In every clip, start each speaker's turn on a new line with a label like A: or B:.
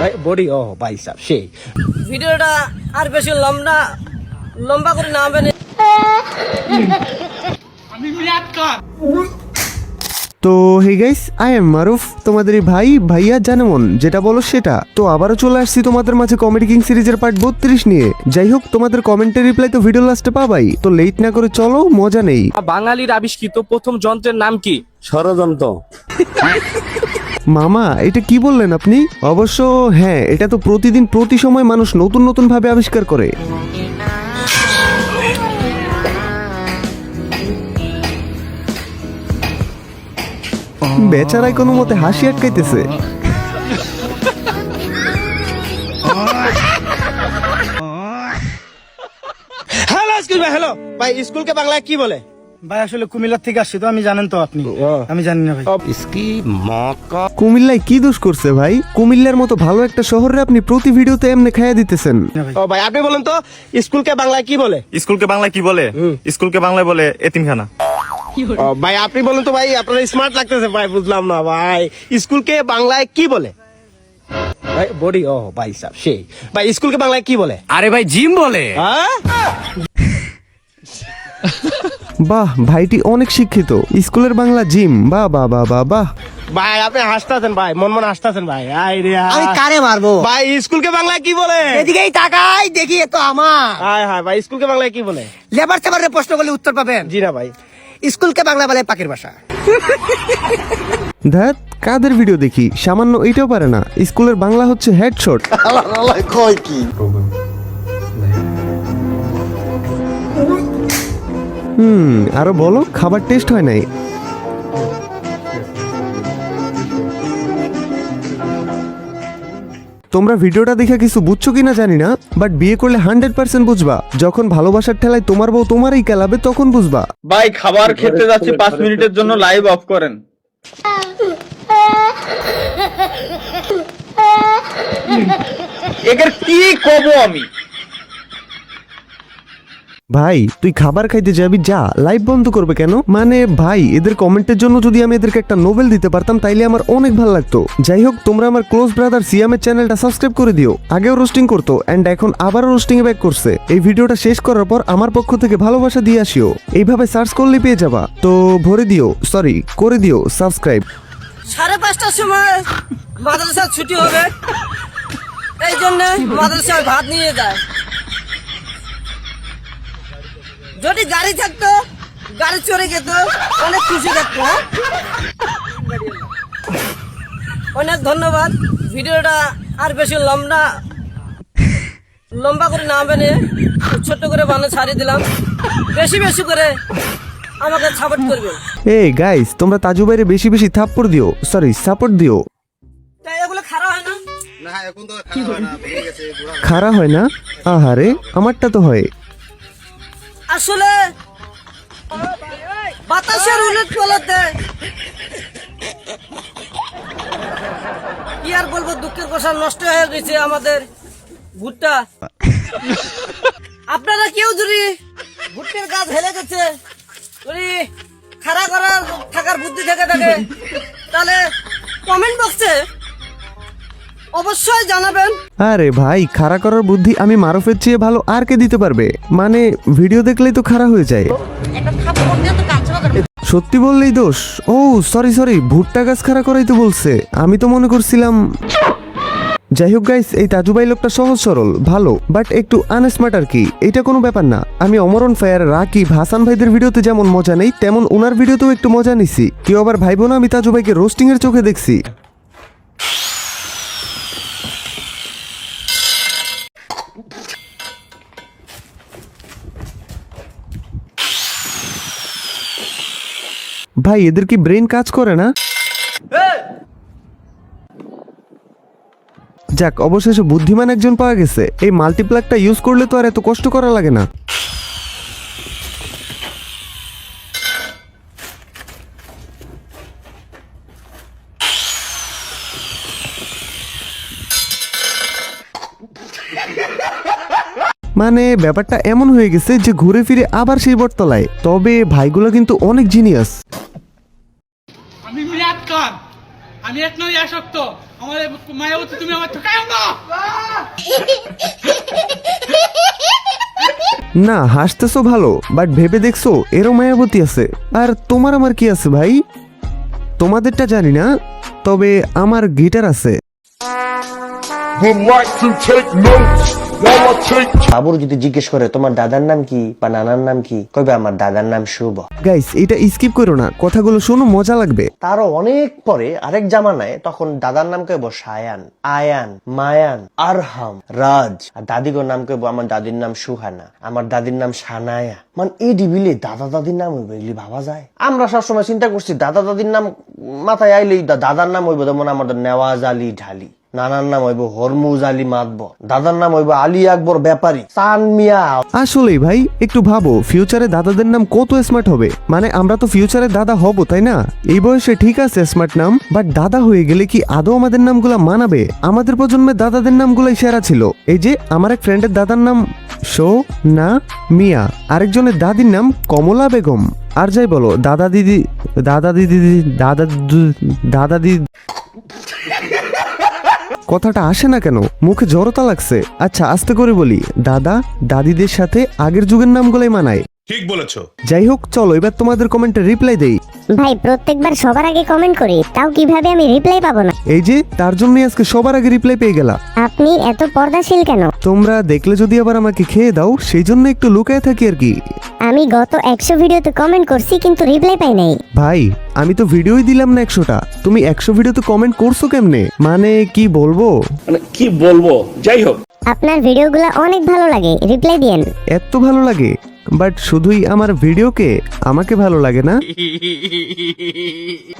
A: ভাই বডি ও ভাই সাহেব সেই
B: ভিডিওটা আর বেশি লম্বা করে না হবে।
C: আমি মিয়াদ কর।
D: তো হে গাইস, আই এম মারুফ, তোমাদের ভাই ভাইয়া জানেমন, যেটা বলো সেটা। তো আবারও চলে আসছি তোমাদের মাঝে কমেডি কিং সিরিজের পার্ট 32 নিয়ে। যাই হোক, তোমাদের কমেন্টের রিপ্লাই তো ভিডিও লাস্টে পাবাই, তো লেট না করে চলো, মজা নেই।
E: বাঙালির আবিষ্কৃত প্রথম যন্ত্রের নাম কি?
A: ষড়যন্ত্র।
D: মামা, এটা কি বললেন আপনি? অবশ্য হ্যাঁ, এটা তো প্রতিদিন প্রতি সময় মানুষ নতুন নতুন ভাবে আবিষ্কার করে। বেচারাই কোনো মতে হাসি আটকাইতেছে।
A: হ্যালো এক্সকিউজ ভাই, হ্যালো ভাই, স্কুলকে বাংলায় কি বলে?
F: ভাই আসলে কুমিল্লার থেকে আসছি তো, আমি জানেন তো আপনি, আমি জানি না ভাই।
D: কুমিল্লায় কি দোষ করছে ভাই? কুমিল্লার মতো ভালো একটা শহরে আপনি প্রতি ভিডিওতে এমনি খাইয়া দিতেছেন।
A: ও ভাই, আপনি বলেন তো স্কুলকে বাংলায় কি বলে?
G: স্কুলকে বাংলায় কি বলে? স্কুলকে বাংলায় বলে এতিমখানা।
A: ও ভাই, আপনি বলেন তো ভাই, আপনার স্মার্ট লাগতেছে ভাই, বুঝলাম না ভাই, স্কুলকে বাংলায় কি বলে? ভাই বডি ও ভাই সাহেব সেই ভাই, স্কুলকে বাংলায় কি বলে?
E: আরে ভাই জিম বলে।
A: হ্যাঁ
D: বাহ, ভাইটি অনেক শিক্ষিত। স্কুলের বাংলা জিম, বাহ বাহ বাহ বাহ বাহ।
A: ভাই, আপনি হাসতেছেন ভাই, মন মন হাসতেছেন ভাই। আই রে
B: আমি কারে মারবো?
A: ভাই, স্কুলকে বাংলায় কি বলে?
B: এদিকেই তাকাই দেখি, তো আমার
A: হাই হাই ভাই, স্কুলকে বাংলায় কি বলে?
B: লেবার চেবারে প্রশ্ন করলে উত্তর পাবেন।
A: জি না ভাই।
B: স্কুলকে বাংলা বলে পাখির ভাষা।
D: ধ্যাত, কাদের ভিডিও দেখি, সামান্য এইটাও পারে না। স্কুলের বাংলা হচ্ছে হেডশট। আরো বলো, খাবার টেস্ট হয় নাই। তোমরা ভিডিওটা দেখে কিছু বুঝছো কিনা জানি না, বাট বিয়ে করলে 100% বুঝবা। যখন ভালোবাসার ঠেলায় তোমার বউ তোমারই কেলাবে, তখন বুঝবা।
G: ভাই খাবার খেতে যাচ্ছি, 5 মিনিটের জন্য লাইভ অফ করেন। এর কি কব আমি?
D: ভাই তুই খাবার খাইতে যাবি, যা, লাইভ বন্ধ করবে কেন? মানে ভাই, এদের কমেন্টের জন্য যদি আমি এদেরকে একটা নোবেল দিতে পারতাম তাইলে আমার অনেক ভালো লাগতো। যাই হোক, তোমরা আমার ক্লোজ ব্রাদার সিয়ামের চ্যানেলটা সাবস্ক্রাইব করে দিও। আগেও রোস্টিং করতো এন্ড এখন আবারও রোস্টিং এ ব্যাক করছে। এই ভিডিওটা শেষ করার পর আমার পক্ষ থেকে ভালোবাসা দিয়ে আসিও। এইভাবে সার্চ করলে পেয়ে যাবা। তো করে দিও সাবস্ক্রাইব।
B: 5:30টার সময় মাদ্রাসার ছুটি হবে, এই জন্য মাদ্রাসায় ভাত নিয়ে যায়। যদি গাড়ি থাকতো, গাড়ি চড়ে যেত, অনেক খুশি থাকতো। অনেক ধন্যবাদ। ভিডিওটা আর বেশি লম্বা করে না বানিয়ে ছোট্ট করে বানিয়ে ছাড়িয়ে দিলাম। বেশি বেশি করে আমাকে সাপোর্ট করবে।
D: এই গাইস, তোমরা তাজু ভাইরে বেশি বেশি সাপোর্ট দিও।
B: তাই এগুলো খারাপ হয় না?
D: খারা হয় না? আহারে, আমারটা তো হয়।
B: আসলে বাতাসের উলট পালটে কি আর বলবো, দুঃখের কথা, নষ্ট হয়ে গেছে আমাদের ভুট্টা। আপনারা কেউ যদি ভুট্টের গাছ হেলে গেছে, যদি খাড়া করার থাকার বুদ্ধি থেকে থাকে, তাহলে কমেন্ট বক্সে অবশ্যই জানাবেন।
D: আরে ভাই, খাড়া করার বুদ্ধি আমি মারুফের চেয়ে ভালো আর কে দিতে পারবে? মানে ভিডিও দেখলেই তো খাড়া হয়ে যায়। সত্যি বললেই দোষ। ও সরি, ভুট্টা গাছ খাড়া করাই তো বলছে, আমি তো মনে করছিলাম। যাই হোক গাইস, এই তাজুবাই লোকটা সহজ সরল ভালো, বাট একটু আনস্মার্ট আর কি। এটা কোনো ব্যাপার না। আমি অমরন ফায়ার, রাকিব, হাসান ভাইদের ভিডিওতে যেমন মজা নেই, তেমন ওনার ভিডিওতেও একটু মজা নিছি। কেউ আবার ভাইবো না আমি তাজুবাইকে রোস্টিং এর চোখে দেখছি। ভাই, এদের কি ব্রেন কাজ করে না? যাক, অবশেষে বুদ্ধিমান একজন পাওয়া গেছে। এই মাল্টিপ্লাগটা ইউজ করলে তো আর এত কষ্ট করা লাগে না। মানে ব্যাপারটা এমন হয়ে গেছে যে ঘুরে ফিরে আবার সেই বটতলায়। তবে ভাইগুলো কিন্তু অনেক জিনিয়াস।
C: আমি মিয়াদ কর। আমি এক নই আসক্ত।
D: না হাসতেছো ভালো, বাট ভেবে দেখছো এরও মায়াবতী আছে। আর তোমার আমার কি আছে ভাই? তোমাদেরটা জানি না, তবে আমার গিটার আছে।
C: would like to take notes while I take
A: বাবুর যদি জিজ্ঞেস করে তোমার দাদার নাম কি বা নানার নাম কি, কইবে আমার দাদার নাম শুভ।
D: গাইস এটা স্কিপ করো না, কথাগুলো শোনো, মজা লাগবে।
A: তারও অনেক পরে আরেক জামানায় তখন দাদার নাম কইব সায়ান, আয়ান, মায়ান, আরহাম, রাজ। আর দাদিগোর নাম কইব আমার দাদির নাম সুহানা, আমার দাদির নাম সানায়া। মানে এই ডিবিলে দাদা দাদির নাম হইব, এগুলি ভাবা যায়? আমরা সবসময় চিন্তা করছি দাদা দাদির নাম মাথায় আইলেই দাদার নাম হইব যেমন আমাদের নেওয়াজ আলী ঢালি, নানার নাম হইব হরমুজ আলী মাতবর, দাদার নাম হইব আলী আকবর ব্যাপারী, চান মিয়া।
D: আসলেই ভাই একটু ভাবো, ফিউচারে দাদাদের নাম কত স্মার্ট হবে। মানে আমরা তো ফিউচারে দাদা হব, তাই না? এই বয়সে ঠিক আছে স্মার্ট নাম, বাট দাদা হয়ে গেলে কি আদৌ আমাদের নামগুলা মানাবে? আমাদের প্রজন্মে দাদাদের নামগুলাই সেরা ছিল। এই যে আমার এক ফ্রেন্ডের দাদার নাম না মিয়া, আরেকজনের দাদির নাম কমলা বেগম। আর যাই বলো দাদা দিদি কথাটা আসে না কেন, মুখে জড়তা লাগছে। আচ্ছা আস্তে করে বলি, দাদা দাদিদের সাথে আগের যুগের নামগুলাই মানায়।
C: ঠিক বলেছো।
D: যাই হোক চলো এবার তোমাদের কমেন্টে রিপ্লাই দেই।
H: ভাই প্রত্যেকবার সবার আগে কমেন্ট করি, তাও কিভাবে আমি রিপ্লাই পাবো না?
D: এই যে তার জন্যই আজকে সবার আগে রিপ্লাই পেয়ে গেলা।
H: আপনি এত পর্দাশীল কেন?
D: তোমরা দেখলে যদি আবার আমাকে খেয়ে দাও, সেই জন্য একটু লুকায় থাকি আর কি।
H: আমি গত 100 ভিডিওতে কমেন্ট করছি কিন্তু রিপ্লাই পাই নাই।
D: ভাই আমি তো ভিডিওই দিলাম না 100টা, তুমি 100 ভিডিওতে কমেন্ট করছো কেমনে? মানে কি বলবো,
H: আপনার ভিডিওগুলো অনেক ভালো লাগে, রিপ্লাই দিয়েন।
D: এত ভালো লাগে, বাট শুধুই আমার ভিডিওকে, আমাকে ভালো লাগে না।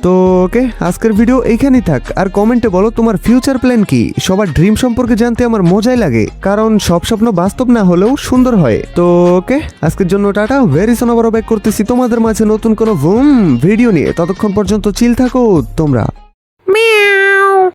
D: তো ওকে, আজকের ভিডিও এইখানেই থাক। আর কমেন্টে বলো তোমার ফিউচার প্ল্যান কি। সবার ড্রিম সম্পর্কে জানতে আমার মজাই লাগে, কারণ সব স্বপ্ন বাস্তব না হলেও সুন্দর হয়। তো ওকে, আজকের জন্য টাটা। ভেরি সোন আবারও ব্যাক করতেছি তোমাদের মাঝে নতুন কোনো ভিডিও নিয়ে। ততক্ষণ পর্যন্ত চিল থাকো তোমরা।